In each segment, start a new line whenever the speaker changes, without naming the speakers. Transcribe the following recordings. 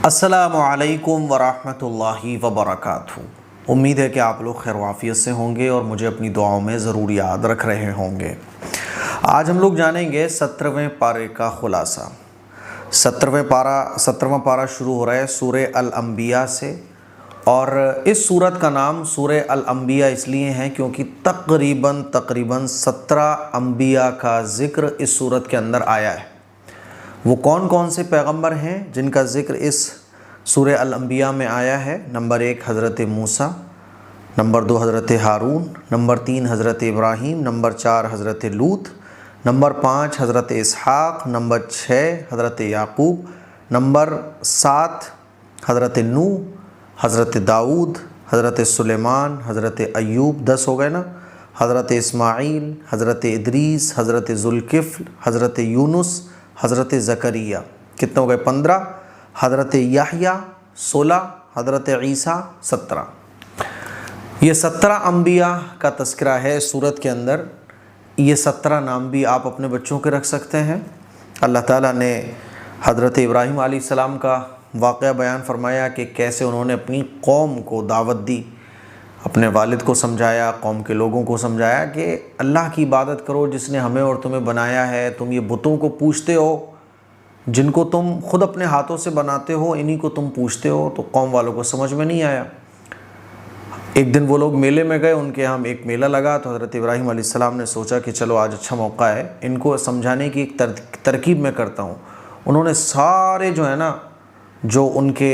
السلام علیکم ورحمۃ اللہ وبرکاتہ۔ امید ہے کہ آپ لوگ خیر و عافیت سے ہوں گے اور مجھے اپنی دعاؤں میں ضرور یاد رکھ رہے ہوں گے۔ آج ہم لوگ جانیں گے 17ویں پارے کا خلاصہ۔ 17واں پارہ شروع ہو رہا ہے سورہ الانبیاء سے، اور اس سورت کا نام سورہ الانبیاء اس لیے ہے کیونکہ تقریباً 17 انبیاء کا ذکر اس سورت کے اندر آیا ہے۔ وہ کون کون سے پیغمبر ہیں جن کا ذکر اس سورہ الانبیاء میں آیا ہے؟ نمبر 1 حضرت موسیٰ، نمبر 2 حضرت ہارون، نمبر 3 حضرت ابراہیم، نمبر 4 حضرت لوط، نمبر 5 حضرت اسحاق، نمبر 6 حضرت یعقوب، نمبر 7 حضرت نوح، حضرت داؤد، حضرت سلیمان، حضرت ایوب، 10 ہو گئے نا، حضرت اسماعیل، حضرت ادریس، حضرت ذوالکفل، حضرت یونس، حضرت زکریا، کتنے ہو گئے؟ 15، حضرت یحییٰ 16، حضرت عیسیٰ 17۔ یہ 17 انبیاء کا تذکرہ ہے سورت کے اندر۔ یہ 17 نام بھی آپ اپنے بچوں کے رکھ سکتے ہیں۔ اللہ تعالیٰ نے حضرت ابراہیم علیہ السلام کا واقعہ بیان فرمایا کہ کیسے انہوں نے اپنی قوم کو دعوت دی، اپنے والد کو سمجھایا، قوم کے لوگوں کو سمجھایا کہ اللہ کی عبادت کرو جس نے ہمیں اور تمہیں بنایا ہے۔ تم یہ بتوں کو پوجتے ہو جن کو تم خود اپنے ہاتھوں سے بناتے ہو، انہی کو تم پوجتے ہو۔ تو قوم والوں کو سمجھ میں نہیں آیا۔ ایک دن وہ لوگ میلے میں گئے، ان کے ہم ایک میلہ لگا، تو حضرت ابراہیم علیہ السلام نے سوچا کہ چلو آج اچھا موقع ہے، ان کو سمجھانے کی ایک ترکیب میں کرتا ہوں۔ انہوں نے سارے جو ان کے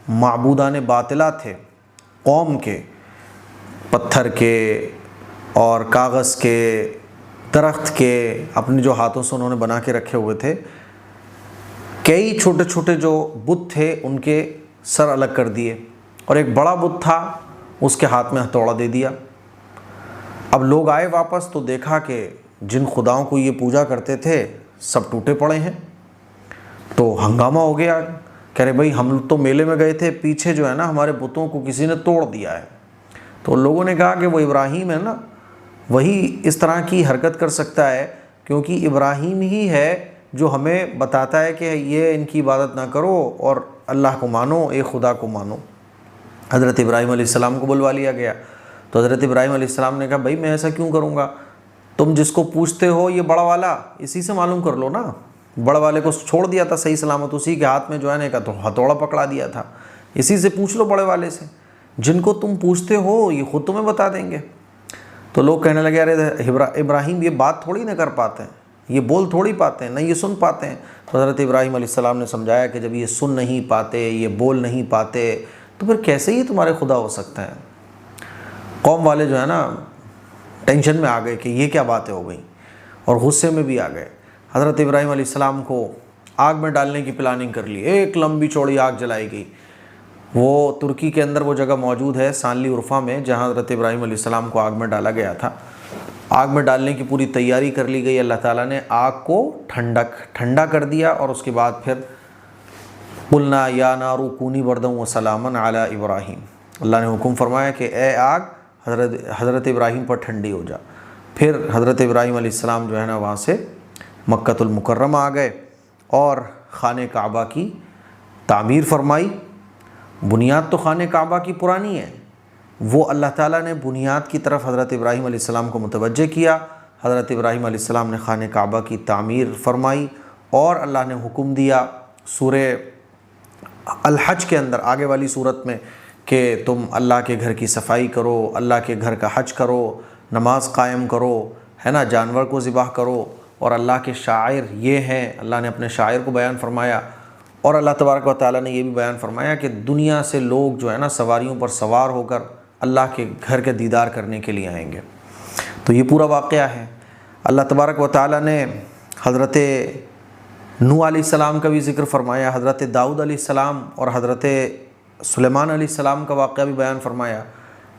معبودان باطلہ تھے قوم کے، پتھر کے اور کاغذ کے، درخت کے، اپنے جو ہاتھوں سے انہوں نے بنا کے رکھے ہوئے تھے، کئی چھوٹے چھوٹے جو بت تھے ان کے سر الگ کر دیے، اور ایک بڑا بت تھا اس کے ہاتھ میں ہتھوڑا دے دیا۔ اب لوگ آئے واپس تو دیکھا کہ جن خداؤں کو یہ پوجا کرتے تھے سب ٹوٹے پڑے ہیں۔ تو ہنگامہ ہو گیا، کہہ رہے بھائی ہم لوگ تو میلے میں گئے تھے، پیچھے ہمارے بتوں کو کسی نے توڑ دیا ہے۔ تو لوگوں نے کہا کہ وہ ابراہیم ہے نا، وہی اس طرح کی حرکت کر سکتا ہے، کیونکہ ابراہیم ہی ہے جو ہمیں بتاتا ہے کہ یہ ان کی عبادت نہ کرو اور اللہ کو مانو، ایک خدا کو مانو۔ حضرت ابراہیم علیہ السلام کو بلوا لیا گیا۔ تو حضرت ابراہیم علیہ السلام نے کہا بھائی میں ایسا کیوں کروں گا؟ تم جس کو پوچھتے ہو یہ بڑا والا، اسی سے معلوم کر لو نا۔ بڑا والے کو چھوڑ دیا تھا صحیح سلامت، اسی کے ہاتھ میں تو ہتھوڑا پکڑا دیا تھا، اسی سے پوچھ لو بڑے والے سے، جن کو تم پوچھتے ہو یہ خود تمہیں بتا دیں گے۔ تو لوگ کہنے لگے ارے ابراہیم یہ بات تھوڑی نہ کر پاتے ہیں، یہ بول تھوڑی پاتے ہیں، نہ یہ سن پاتے ہیں۔ تو حضرت ابراہیم علیہ السلام نے سمجھایا کہ جب یہ سن نہیں پاتے، یہ بول نہیں پاتے، تو پھر کیسے یہ تمہارے خدا ہو سکتے ہیں؟ قوم والے ٹینشن میں آ گئے کہ یہ کیا باتیں ہو گئیں، اور غصے میں بھی آ گئے۔ حضرت ابراہیم علیہ السلام کو آگ میں ڈالنے کی پلاننگ کر لی، ایک لمبی چوڑی آگ جلائی گئی۔ وہ ترکی کے اندر وہ جگہ موجود ہے سانلی عرفہ میں، جہاں حضرت ابراہیم علیہ السلام کو آگ میں ڈالا گیا تھا۔ آگ میں ڈالنے کی پوری تیاری کر لی گئی، اللہ تعالیٰ نے آگ کو ٹھنڈا کر دیا، اور اس کے بعد پھر قلنا یا نار کونی بردا وسلاما علی ابراہیم، اللہ نے حکم فرمایا کہ اے آگ حضرت ابراہیم پر ٹھنڈی ہو جا۔ پھر حضرت ابراہیم علیہ السلام وہاں سے مکۃ المکرمہ آ گئے اور خانہ کعبہ کی تعمیر فرمائی۔ بنیاد تو خانہ کعبہ کی پرانی ہے، وہ اللہ تعالیٰ نے بنیاد کی طرف حضرت ابراہیم علیہ السلام کو متوجہ کیا۔ حضرت ابراہیم علیہ السلام نے خانہ کعبہ کی تعمیر فرمائی، اور اللہ نے حکم دیا سورہ الحج کے اندر، آگے والی صورت میں، کہ تم اللہ کے گھر کی صفائی کرو، اللہ کے گھر کا حج کرو، نماز قائم کرو، جانور کو ذبح کرو، اور اللہ کے شاعر یہ ہیں۔ اللہ نے اپنے شاعر کو بیان فرمایا، اور اللہ تبارک و تعالیٰ نے یہ بھی بیان فرمایا کہ دنیا سے لوگ سواریوں پر سوار ہو کر اللہ کے گھر کے دیدار کرنے کے لیے آئیں گے۔ تو یہ پورا واقعہ ہے۔ اللہ تبارک و تعالیٰ نے حضرت نوح علیہ السلام کا بھی ذکر فرمایا، حضرت داؤد علیہ السلام اور حضرت سلیمان علیہ السلام کا واقعہ بھی بیان فرمایا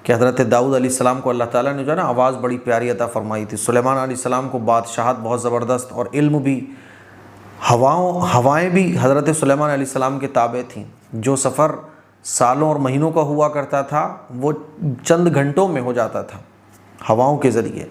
کہ حضرت داؤد علیہ السلام کو اللہ تعالیٰ نے آواز بڑی پیاری عطا فرمائی تھی۔ سلیمان علیہ السلام کو بادشاہت بہت زبردست اور علم بھی، ہوائیں بھی حضرت سلیمان علیہ السلام کے تابع تھیں۔ جو سفر سالوں اور مہینوں کا ہوا کرتا تھا وہ چند گھنٹوں میں ہو جاتا تھا ہواؤں کے ذریعے۔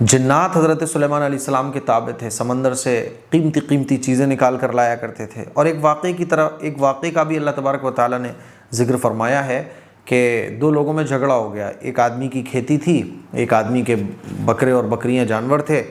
جنات حضرت سلیمان علیہ السلام کے تابع تھے، سمندر سے قیمتی قیمتی چیزیں نکال کر لایا کرتے تھے۔ اور ایک واقعے کا بھی اللہ تبارک و تعالیٰ نے ذکر فرمایا ہے کہ دو لوگوں میں جھگڑا ہو گیا۔ ایک آدمی کی کھیتی تھی، ایک آدمی کے بکرے اور بکریاں جانور تھے،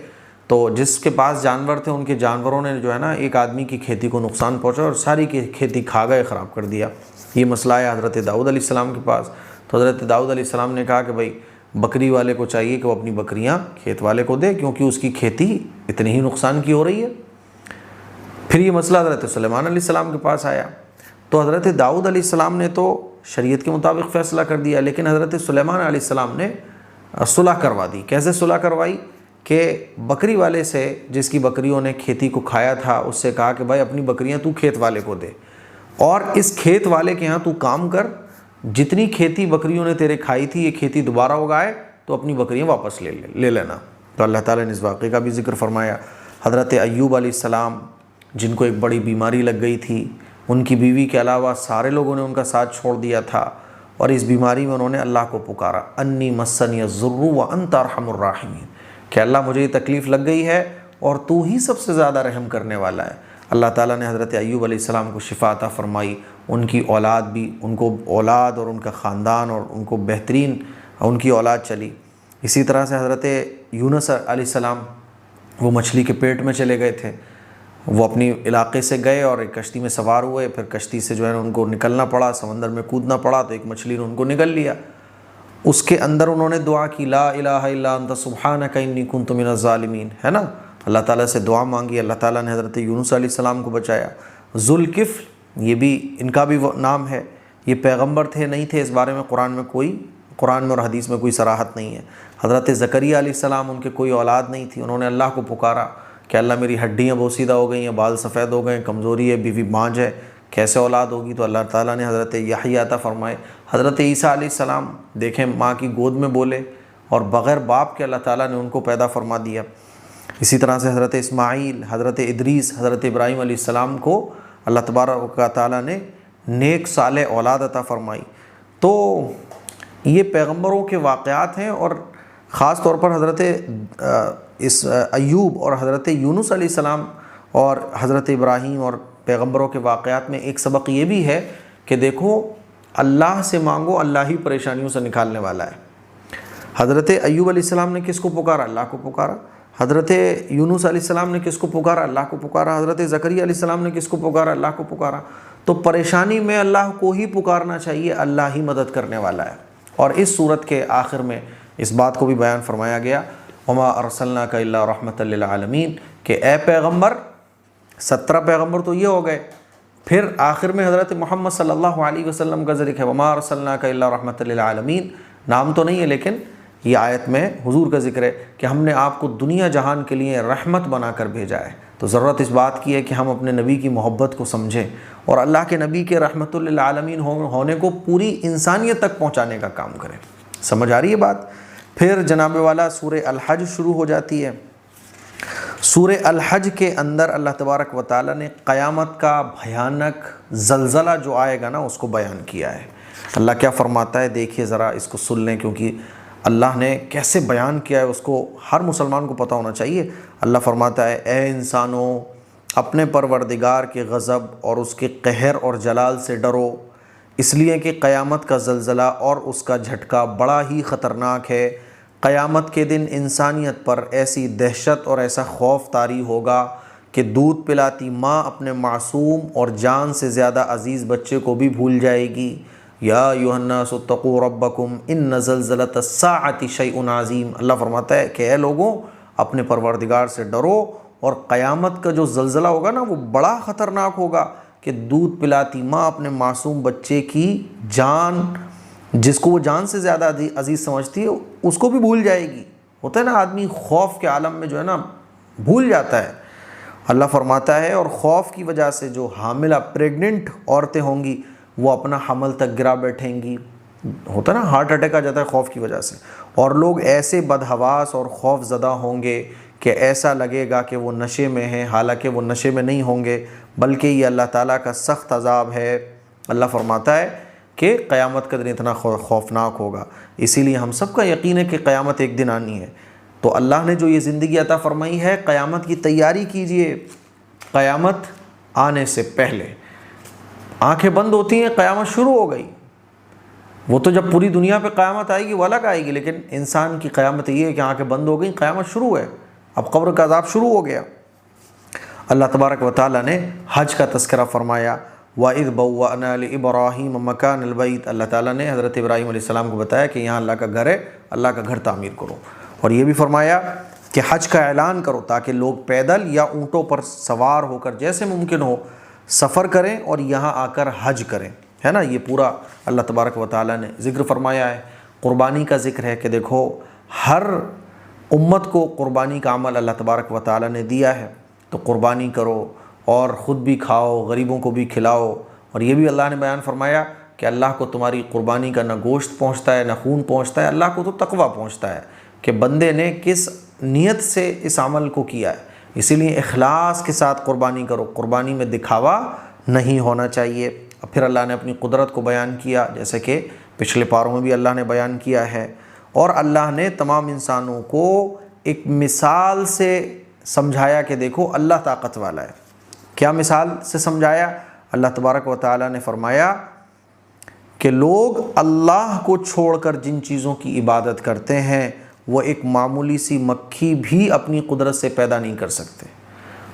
تو جس کے پاس جانور تھے ان کے جانوروں نے جو ہے نا ایک آدمی کی کھیتی کو نقصان پہنچا اور ساری کی کھیتی کھا گئے، خراب کر دیا۔ یہ مسئلہ ہے حضرت داؤد علیہ السلام کے پاس، تو حضرت داؤد علیہ السلام نے کہا کہ بھائی بکری والے کو چاہیے کہ وہ اپنی بکریاں کھیت والے کو دے، کیونکہ اس کی کھیتی اتنی ہی نقصان کی ہو رہی ہے۔ پھر یہ مسئلہ حضرت سلیمان علیہ السلام کے پاس آیا، تو حضرت داؤد علیہ السلام نے تو شریعت کے مطابق فیصلہ کر دیا، لیکن حضرت سلیمان علیہ السلام نے صلح کروا دی۔ کیسے صلح کروائی کہ بکری والے سے، جس کی بکریوں نے کھیتی کو کھایا تھا، اس سے کہا کہ بھائی اپنی بکریاں تو کھیت والے کو دے، اور اس کھیت والے کے ہاں تو کام کر، جتنی کھیتی بکریوں نے تیرے کھائی تھی یہ کھیتی دوبارہ اگائے تو اپنی بکریاں واپس لے لینا۔ تو اللہ تعالیٰ نے اس واقعے کا بھی ذکر فرمایا۔ حضرت ایوب علیہ السلام، جن کو ایک بڑی بیماری لگ گئی تھی، ان کی بیوی کے علاوہ سارے لوگوں نے ان کا ساتھ چھوڑ دیا تھا، اور اس بیماری میں انہوں نے اللہ کو پکارا، انی مسنی الضر وانت ارحم الراحمین، کہ اللہ مجھے یہ تکلیف لگ گئی ہے اور تو ہی سب سے زیادہ رحم کرنے والا ہے۔ اللہ تعالیٰ نے حضرت ایوب علیہ السلام کو شفا عطا فرمائی، ان کی اولاد بھی، ان کو اولاد اور ان کا خاندان اور ان کو بہترین ان کی اولاد چلی۔ اسی طرح سے حضرت یونس علیہ السلام، وہ مچھلی کے پیٹ میں چلے گئے تھے، وہ اپنی علاقے سے گئے اور ایک کشتی میں سوار ہوئے، پھر کشتی سے جو ہے نا ان کو نکلنا پڑا، سمندر میں کودنا پڑا، تو ایک مچھلی نے ان کو نگل لیا۔ اس کے اندر انہوں نے دعا کی، لا الہ الا انت سبحانک انی کنت من الظالمین، ہے نا، اللہ تعالیٰ سے دعا مانگی، اللہ تعالیٰ نے حضرت یونس علیہ السلام کو بچایا۔ ذوالکفل، یہ بھی ان کا بھی نام ہے، یہ پیغمبر تھے نہیں تھے، اس بارے میں قرآن میں اور حدیث میں کوئی صراحت نہیں ہے۔ حضرت زکریا علیہ السلام، ان کے کوئی اولاد نہیں تھی، انہوں نے اللہ کو پکارا کہ اللہ میری ہڈیاں بوسیدہ ہو گئی ہیں، بال سفید ہو گئے ہیں، کمزوری ہے، بیوی بانجھ ہے، کیسے اولاد ہوگی؟ تو اللہ تعالیٰ نے حضرت یحییٰ عطا فرمائے۔ حضرت عیسیٰ علیہ السلام دیکھیں ماں کی گود میں بولے اور بغیر باپ کے اللہ تعالیٰ نے ان کو پیدا فرما دیا۔ اسی طرح سے حضرت اسماعیل، حضرت ادریس، حضرت ابراہیم علیہ السلام کو اللہ تبارک و تعالیٰ نے نیک صالح اولاد عطا فرمائی۔ تو یہ پیغمبروں کے واقعات ہیں، اور خاص طور پر حضرت ایوب اور حضرت یونس علیہ السلام اور حضرت ابراہیم اور پیغمبروں کے واقعات میں ایک سبق یہ بھی ہے کہ دیکھو اللہ سے مانگو، اللہ ہی پریشانیوں سے نکالنے والا ہے۔ حضرت ایوب علیہ السلام نے کس کو پکارا؟ اللہ کو پکارا۔ حضرت یونس علیہ السلام نے کس کو پکارا؟ اللہ کو پکارا۔ حضرت زکریا علیہ السلام نے کس کو پکارا؟ اللہ کو پکارا۔ تو پریشانی میں اللہ کو ہی پکارنا چاہیے، اللہ ہی مدد کرنے والا ہے۔ اور اس صورت کے آخر میں اس بات کو بھی بیان فرمایا گیا، وما ارسلناک الا رحمۃ للعالمین، کہ اے پیغمبر، 17 پیغمبر تو یہ ہو گئے، پھر آخر میں حضرت محمد صلی اللہ علیہ وسلم کا ذکر ہے، وما ارسلناک الا رحمۃ للعالمین، نام تو نہیں ہے لیکن یہ آیت میں حضور کا ذکر ہے کہ ہم نے آپ کو دنیا جہان کے لیے رحمت بنا کر بھیجا ہے۔ تو ضرورت اس بات کی ہے کہ ہم اپنے نبی کی محبت کو سمجھیں اور اللہ کے نبی کے رحمت للعالمین ہونے کو پوری انسانیت تک پہنچانے کا کام کریں۔ سمجھ آ رہی ہے بات؟ پھر جناب والا سورہ الحج شروع ہو جاتی ہے۔ سورہ الحج کے اندر اللہ تبارک و تعالیٰ نے قیامت کا بھیانک زلزلہ جو آئے گا نا اس کو بیان کیا ہے۔ اللہ کیا فرماتا ہے دیکھیے ذرا، اس کو سن لیں، کیونکہ اللہ نے کیسے بیان کیا ہے اس کو ہر مسلمان کو پتہ ہونا چاہیے۔ اللہ فرماتا ہے، اے انسانوں، اپنے پروردگار کے غضب اور اس کے قہر اور جلال سے ڈرو، اس لیے کہ قیامت کا زلزلہ اور اس کا جھٹکا بڑا ہی خطرناک ہے۔ قیامت کے دن انسانیت پر ایسی دہشت اور ایسا خوف طاری ہوگا کہ دودھ پلاتی ماں اپنے معصوم اور جان سے زیادہ عزیز بچے کو بھی بھول جائے گی۔ یا ایھا الناس اتقوا ربکم ان زلزلۃ الساعۃ شیء عظیم، اللہ فرماتا ہے کہ اے لوگوں، اپنے پروردگار سے ڈرو، اور قیامت کا جو زلزلہ ہوگا نا وہ بڑا خطرناک ہوگا کہ دودھ پلاتی ماں اپنے معصوم بچے کی جان، جس کو وہ جان سے زیادہ عزیز سمجھتی ہے، اس کو بھی بھول جائے گی۔ ہوتا ہے نا آدمی خوف کے عالم میں جو ہے نا بھول جاتا ہے۔ اللہ فرماتا ہے، اور خوف کی وجہ سے جو حاملہ پریگننٹ عورتیں ہوں گی وہ اپنا حمل تک گرا بیٹھیں گی۔ ہوتا ہے نا ہارٹ اٹیک آ جاتا ہے خوف کی وجہ سے، اور لوگ ایسے بدحواس اور خوف زدہ ہوں گے کہ ایسا لگے گا کہ وہ نشے میں ہیں، حالانکہ وہ نشے میں نہیں ہوں گے، بلکہ یہ اللہ تعالیٰ کا سخت عذاب ہے۔ اللہ فرماتا ہے کہ قیامت کا دن اتنا خوفناک ہوگا، اسی لیے ہم سب کا یقین ہے کہ قیامت ایک دن آنی ہے۔ تو اللہ نے جو یہ زندگی عطا فرمائی ہے، قیامت کی تیاری کیجئے، قیامت آنے سے پہلے۔ آنکھیں بند ہوتی ہیں، قیامت شروع ہو گئی۔ وہ تو جب پوری دنیا پہ قیامت آئے گی وہ الگ آئے گی، لیکن انسان کی قیامت یہ ہے کہ آنکھیں بند ہو گئیں، قیامت شروع ہے، اب قبر کا عذاب شروع ہو گیا۔ اللہ تبارک و تعالیٰ نے حج کا تذکرہ فرمایا، وَإِذْ بَوَّأْنَا لِإِبْرَاهِيمَ مَكَانَ الْبَيْتِ، اللہ تعالیٰ نے حضرت ابراہیم علیہ السلام کو بتایا کہ یہاں اللہ کا گھر ہے، اللہ کا گھر تعمیر کرو۔ اور یہ بھی فرمایا کہ حج کا اعلان کرو تاکہ لوگ پیدل یا اونٹوں پر سوار ہو کر جیسے ممکن ہو سفر کریں اور یہاں آ کر حج کریں، ہے نا۔ یہ پورا اللہ تبارک و تعالیٰ نے ذکر فرمایا ہے۔ قربانی کا ذکر ہے کہ دیکھو ہر امت کو قربانی کا عمل اللہ تبارک و تعالیٰ نے دیا ہے، تو قربانی کرو اور خود بھی کھاؤ، غریبوں کو بھی کھلاؤ۔ اور یہ بھی اللہ نے بیان فرمایا کہ اللہ کو تمہاری قربانی کا نہ گوشت پہنچتا ہے نہ خون پہنچتا ہے، اللہ کو تو تقویٰ پہنچتا ہے کہ بندے نے کس نیت سے اس عمل کو کیا ہے۔ اسی لیے اخلاص کے ساتھ قربانی کرو، قربانی میں دکھاوا نہیں ہونا چاہیے۔ پھر اللہ نے اپنی قدرت کو بیان کیا، جیسے کہ پچھلے پاروں میں بھی اللہ نے بیان کیا ہے، اور اللہ نے تمام انسانوں کو ایک مثال سے سمجھایا کہ دیکھو اللہ طاقت والا ہے۔ کیا مثال سے سمجھایا؟ اللہ تبارک و تعالیٰ نے فرمایا کہ لوگ اللہ کو چھوڑ کر جن چیزوں کی عبادت کرتے ہیں وہ ایک معمولی سی مکھی بھی اپنی قدرت سے پیدا نہیں کر سکتے۔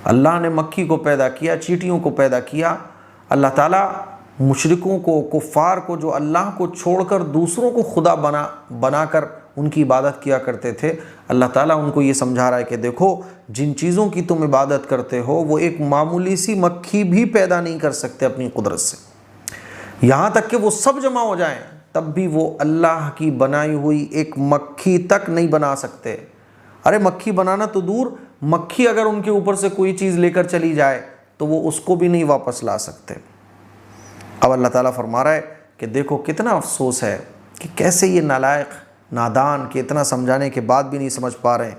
اللہ نے مکھی کو پیدا کیا، چیٹیوں کو پیدا کیا۔ اللہ تعالیٰ مشرکوں کو، کفار کو جو اللہ کو چھوڑ کر دوسروں کو خدا بنا کر ان کی عبادت کیا کرتے تھے، اللہ تعالیٰ ان کو یہ سمجھا رہا ہے کہ دیکھو جن چیزوں کی تم عبادت کرتے ہو وہ ایک معمولی سی مکھی بھی پیدا نہیں کر سکتے اپنی قدرت سے۔ یہاں تک کہ وہ سب جمع ہو جائیں تب بھی وہ اللہ کی بنائی ہوئی ایک مکھی تک نہیں بنا سکتے۔ ارے مکھی بنانا تو دور، مکھی اگر ان کے اوپر سے کوئی چیز لے کر چلی جائے تو وہ اس کو بھی نہیں واپس لا سکتے۔ اب اللہ تعالیٰ فرما رہا ہے کہ دیکھو کتنا افسوس ہے کہ کیسے یہ نالائق، نادان کہ اتنا سمجھانے کے بعد بھی نہیں سمجھ پا رہے ہیں۔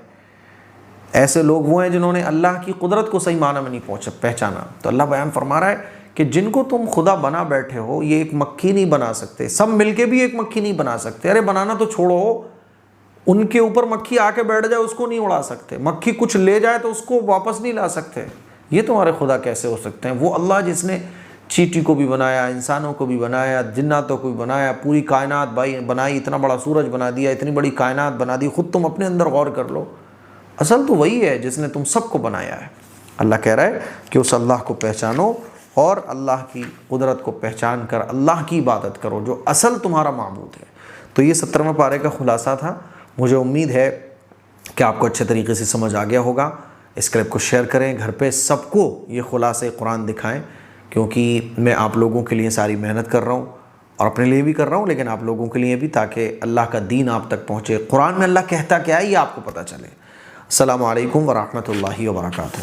ایسے لوگ وہ ہیں جنہوں نے اللہ کی قدرت کو صحیح معنی میں نہیں پہچانا۔ تو اللہ بیان فرما رہا ہے کہ جن کو تم خدا بنا بیٹھے ہو یہ ایک مکھی نہیں بنا سکتے، سب مل کے بھی ایک مکھی نہیں بنا سکتے۔ ارے بنانا تو چھوڑو، ان کے اوپر مکھی آ کے بیٹھ جائے اس کو نہیں اڑا سکتے، مکھی کچھ لے جائے تو اس کو واپس نہیں لا سکتے۔ یہ تمہارے خدا کیسے ہو سکتے ہیں؟ وہ اللہ جس نے چیٹی کو بھی بنایا، انسانوں کو بھی بنایا، جناتوں کو بھی بنایا، پوری کائنات بنائی، اتنا بڑا سورج بنا دیا، اتنی بڑی کائنات بنا دی، خود تم اپنے اندر غور کر لو، اصل تو وہی ہے جس نے تم سب کو بنایا ہے۔ اللہ کہہ رہا ہے کہ اس اللہ کو پہچانو اور اللہ کی قدرت کو پہچان کر اللہ کی عبادت کرو جو اصل تمہارا معبود ہے۔ تو یہ 17ویں پارے کا خلاصہ تھا۔ مجھے امید ہے کہ آپ کو اچھے طریقے سے سمجھ آ گیا ہوگا۔ اس کلپ کو شیئر کریں، گھر پہ سب کو یہ خلاصہ قرآن دکھائیں، کیونکہ میں آپ لوگوں کے لیے ساری محنت کر رہا ہوں اور اپنے لیے بھی کر رہا ہوں، لیکن آپ لوگوں کے لیے بھی، تاکہ اللہ کا دین آپ تک پہنچے، قرآن میں اللہ کہتا کیا ہے یہ آپ کو پتہ چلے۔ السلام علیکم ورحمۃ اللہ وبرکاتہ۔